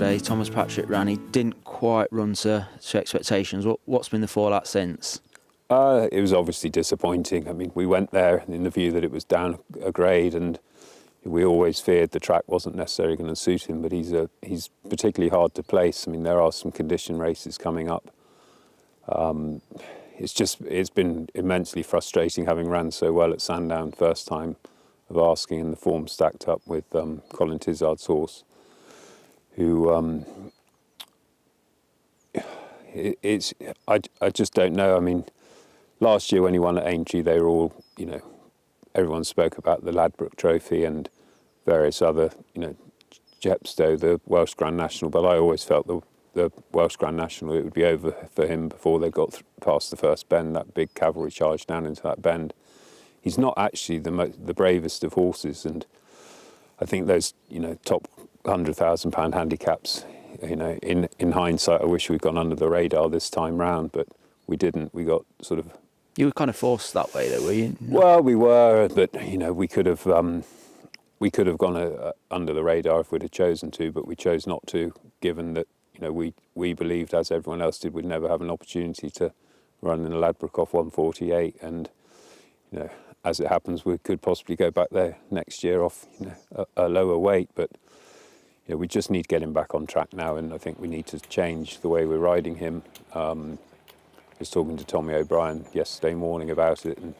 yesterday. Thomas Patrick ran. He didn't quite run to expectations. What's been the fallout since? It was obviously disappointing. I mean, we went there in the view that it was down a grade, and we always feared the track wasn't necessarily going to suit him, but he's particularly hard to place. I mean, there are some condition races coming up. It's been immensely frustrating having ran so well at Sandown first time of asking, and the form stacked up with Colin Tizard's horse, who I just don't know. I mean, last year when he won at Aintree, they were all, everyone spoke about the Ladbroke Trophy and various other, Jester, the Welsh Grand National, but I always felt the Welsh Grand National, it would be over for him before they got past the first bend, that big cavalry charge down into that bend. He's not actually the bravest of horses, and I think those, top £100,000 handicaps, in hindsight, I wish we'd gone under the radar this time round, but we didn't. We got sort of... You were kind of forced that way, though, were you? Well, we were, but we could have gone under the radar if we'd have chosen to, but we chose not to, given that we believed, as everyone else did, we'd never have an opportunity to run in a Ladbroke off 148, and as it happens, we could possibly go back there next year off a lower weight, but we just need to get him back on track now, and I think we need to change the way we're riding him. I was talking to Tommy O'Brien yesterday morning about it, and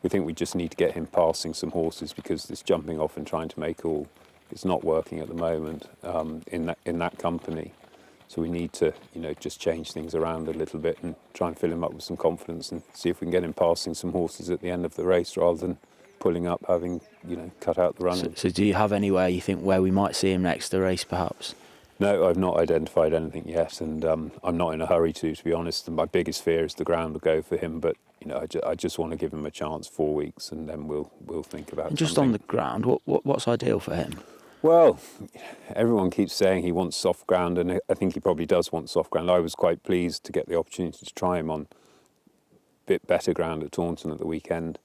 we think we just need to get him passing some horses, because this jumping off and trying to make all, it's not working at the moment in that company. So we need to just change things around a little bit and try and fill him up with some confidence and see if we can get him passing some horses at the end of the race rather than pulling up, having cut out the running. So do you have anywhere you think where we might see him next the race, perhaps? No, I've not identified anything yet, and I'm not in a hurry to be honest. And my biggest fear is the ground will go for him, but I just want to give him a chance 4 weeks, and then we'll think about it. Just something. On the ground, what's ideal for him? Well, everyone keeps saying he wants soft ground, and I think he probably does want soft ground. I was quite pleased to get the opportunity to try him on a bit better ground at Taunton at the weekend.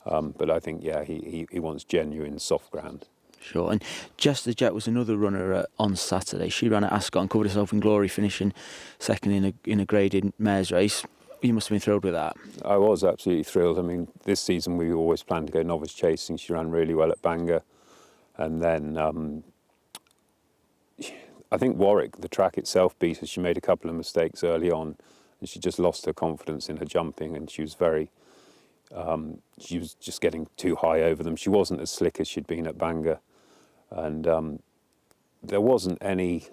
But I think, he wants genuine soft ground. Sure. And Jester Jet was another runner on Saturday. She ran at Ascot and covered herself in glory, finishing second in a graded mares race. You must have been thrilled with that. I was absolutely thrilled. I mean, this season we always planned to go novice chasing. She ran really well at Bangor. And then I think Warwick, the track itself, beat her. She made a couple of mistakes early on, and she just lost her confidence in her jumping, and she was she was just getting too high over them. She wasn't as slick as she'd been at Bangor, and there wasn't any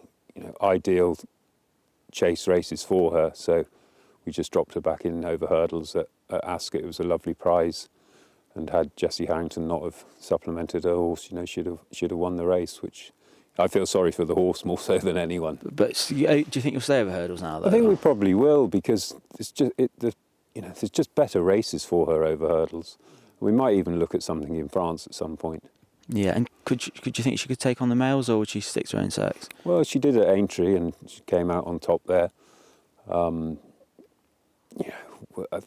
ideal chase races for her, so we just dropped her back in over hurdles at Ascot. It was a lovely prize. And had Jessie Harrington not have supplemented her horse, she'd have won the race, which I feel sorry for the horse more so than anyone. But do you think you'll stay over hurdles now, though? I think we probably will, because there's just better races for her over hurdles. We might even look at something in France at some point. Yeah, and could you think she could take on the males, or would she stick to her own sex? Well, she did at Aintree, and she came out on top there.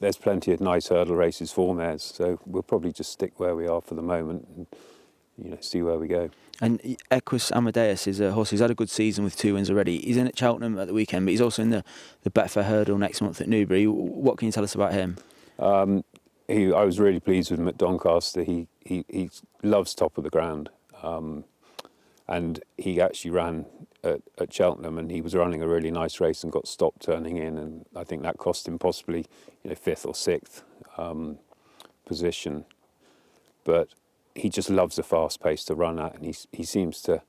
There's plenty of nice hurdle races for mares, so we'll probably just stick where we are for the moment and see where we go. And Equus Amadeus is a horse who's had a good season with 2 wins already. He's in at Cheltenham at the weekend, but he's also in the Betfair Hurdle next month at Newbury. What can you tell us about him? I was really pleased with him at Doncaster. He loves top of the ground, and he actually ran at Cheltenham, and he was running a really nice race and got stopped turning in, and I think that cost him possibly 5th or 6th position. But he just loves a fast pace to run at, and he seems to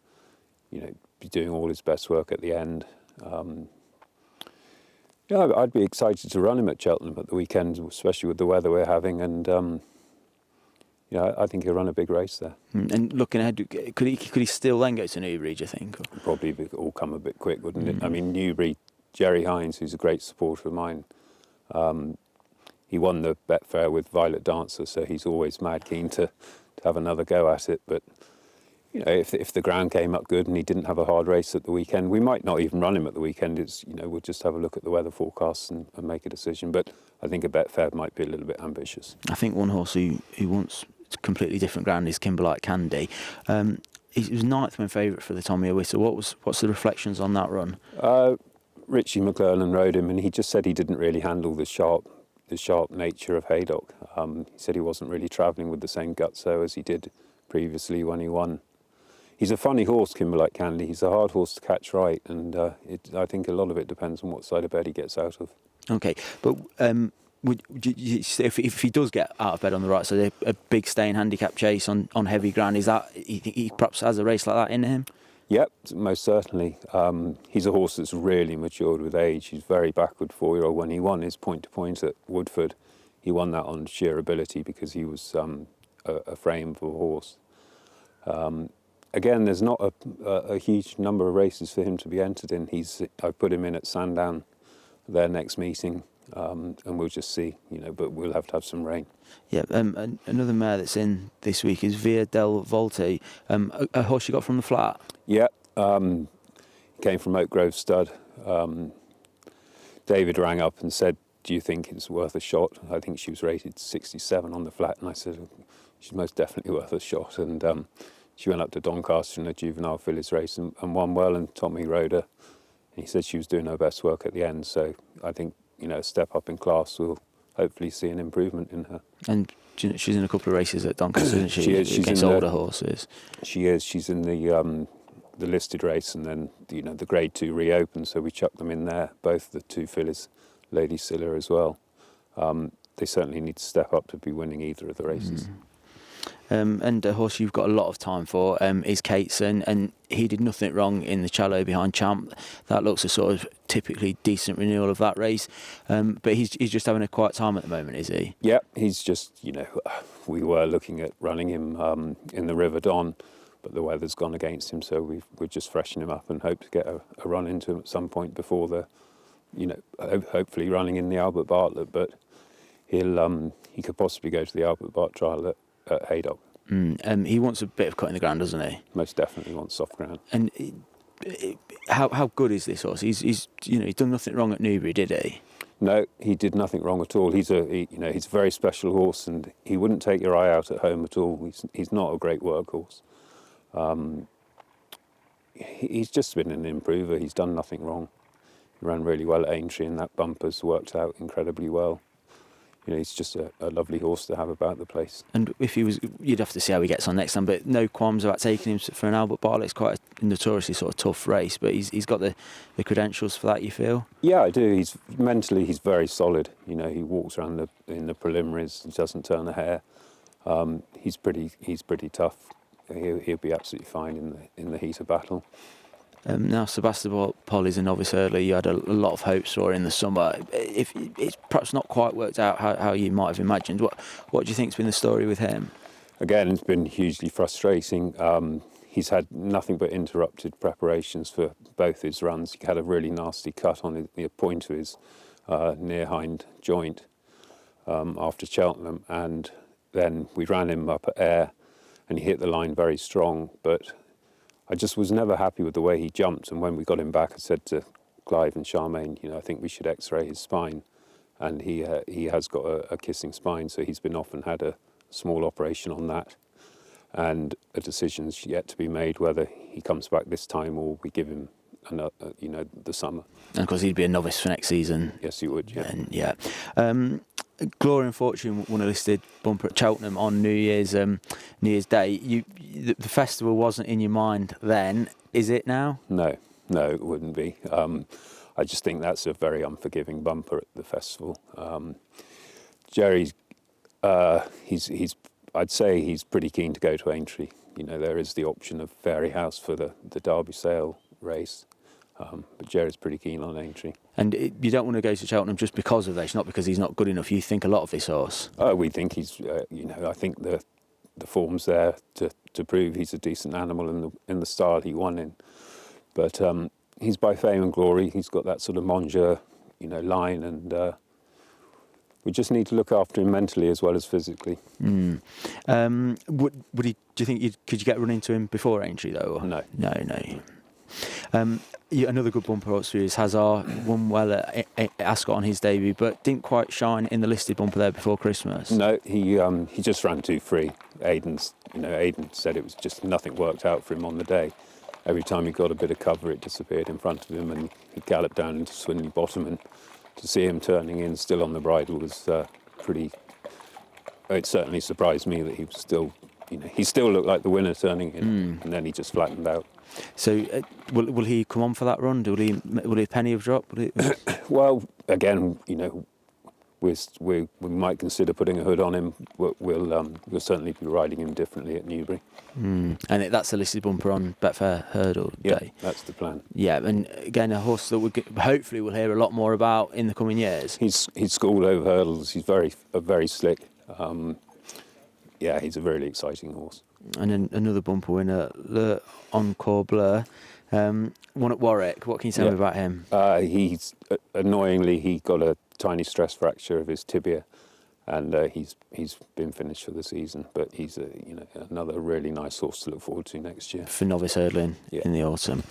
be doing all his best work at the end. I'd be excited to run him at Cheltenham at the weekend, especially with the weather we're having, and I think he'll run a big race there. And looking ahead, could he still then go to Newbury, do you think? Or? Probably all come a bit quick, wouldn't it? I mean, Newbury, Jerry Hines, who's a great supporter of mine, he won the Betfair with Violet Dancer, so he's always mad keen to have another go at it. But if the ground came up good and he didn't have a hard race at the weekend, we might not even run him at the weekend. It's we'll just have a look at the weather forecasts and make a decision. But I think a Betfair might be a little bit ambitious. I think one horse who wants completely different ground is KIMBERLITE Candy. he was ninth when favourite for the Tommy O'Witter. What's the reflections on that run? Richie McClellan rode him, and he just said he didn't really handle the sharp nature of Haydock. He said he wasn't really travelling with the same gutso as he did previously when he won. He's a funny horse, Kimberlite Candy. He's a hard horse to catch right, and I think a lot of it depends on what side of bed he gets out of. Okay, but if he does get out of bed on the right side, a big staying handicap chase on heavy ground, is that he perhaps has a race like that in him? Yep, most certainly. He's a horse that's really matured with age. He's very backward 4-year-old. When he won his point-to-point at Woodford, he won that on sheer ability because he was a frame for a horse. Again, there's not a huge number of races for him to be entered in. I put him in at Sandown, their next meeting, and we'll just see, but we'll have to have some rain. Yeah, another mare that's in this week is DELLE VOLTE, a horse you got from the flat. Yeah, came from Oak Grove Stud. David rang up and said, do you think it's worth a shot? I think she was rated 67 on the flat, and I said, she's most definitely worth a shot. And she went up to Doncaster in a juvenile fillies race and won well, and Tommy rode her. And he said she was doing her best work at the end, so I think, a step up in class will hopefully see an improvement in her. And she's in a couple of races at Doncaster, isn't she? She is. She's against older horses. She is. She's in the listed race, and then the Grade 2 reopened, so we chucked them in there. Both the two fillies, Lady Scylla as well. They certainly need to step up to be winning either of the races. And a horse you've got a lot of time for is Kateson, and he did nothing wrong in the Challow behind Champ. That looks a sort of typically decent renewal of that race, but he's just having a quiet time at the moment, is he? Yeah, he's just, we were looking at running him in the River Don, but the weather's gone against him, so we're just freshening him up and hope to get a run into him at some point before hopefully running in the Albert Bartlett, but he could possibly go to the Albert Bart trial at Haydock. He wants a bit of cut in the ground, doesn't he? Most definitely wants soft ground. And how good is this horse? He's done nothing wrong at Newbury, did he? No, he did nothing wrong at all. He's a very special horse, and he wouldn't take your eye out at home at all. He's not a great workhorse. He's just been an improver. He's done nothing wrong. He ran really well at Aintree, and that bumper's worked out incredibly well. He's just a lovely horse to have about the place. And if he was, you'd have to see how he gets on next time, but no qualms about taking him for an Albert Bartlett. It's quite a notoriously sort of tough race, but he's got the credentials for that, you feel? Yeah, I do. He's very solid. He walks around in the preliminaries, he doesn't turn a hair. He's pretty tough. He'll be absolutely fine in the heat of battle. Now, Sebastopol is a novice early. You had a lot of hopes for in the summer. If it's perhaps not quite worked out how you might have imagined, what do you think's been the story with him? Again, it's been hugely frustrating. He's had nothing but interrupted preparations for both his runs. He had a really nasty cut on the point of his near hind joint after Cheltenham, and then we ran him up at Ayr, and he hit the line very strong, but I just was never happy with the way he jumped, and when we got him back, I said to Clive and Charmaine, I think we should x-ray his spine, and he has got a kissing spine, so he's been off and had a small operation on that, and a decision's yet to be made whether he comes back this time or we give him the summer. And of course he'd be a novice for next season. Yes, he would. Yeah. And, yeah. Glory and Fortune won a listed bumper at Cheltenham on New Year's Day. The festival wasn't in your mind then, is it now? No, it wouldn't be. I just think that's a very unforgiving bumper at the festival. Jerry's, I'd say he's pretty keen to go to Aintree. There is the option of Fairy House for the Derby Sale race. But Jerry's pretty keen on Aintree. And you don't want to go to Cheltenham just because of this, not because he's not good enough. You think a lot of this horse. We think he's, I think the form's there to prove he's a decent animal in the style he won in. But he's by fame and glory. He's got that sort of Monsieur, line, and we just need to look after him mentally as well as physically. Would he? Do you think could you get run into him before Aintree though? Or? No. Another good bumper horse for you is Hazard. Won well at Ascot on his debut, but didn't quite shine in the listed bumper there before Christmas. No, he just ran too free. Aidan said it was just nothing worked out for him on the day. Every time he got a bit of cover, it disappeared in front of him, and he galloped down into Swinley Bottom. And to see him turning in still on the bridle was pretty. It certainly surprised me that he was still. He still looked like the winner turning in, and then he just flattened out. So, will he come on for that run? Will he penny of drop? Well, again, we might consider putting a hood on him. We'll certainly be riding him differently at Newbury. And that's a listed bumper on Betfair Hurdle Day. Yeah, that's the plan. Yeah, and again, a horse that hopefully we'll hear a lot more about in the coming years. He's schooled over hurdles. He's very slick. He's a really exciting horse. And then another bumper winner, Le Encore Bleu, won at Warwick. What can you tell me about him? He's annoyingly, he got a tiny stress fracture of his tibia, and he's been finished for the season. But he's another really nice horse to look forward to next year for novice hurdling in the autumn.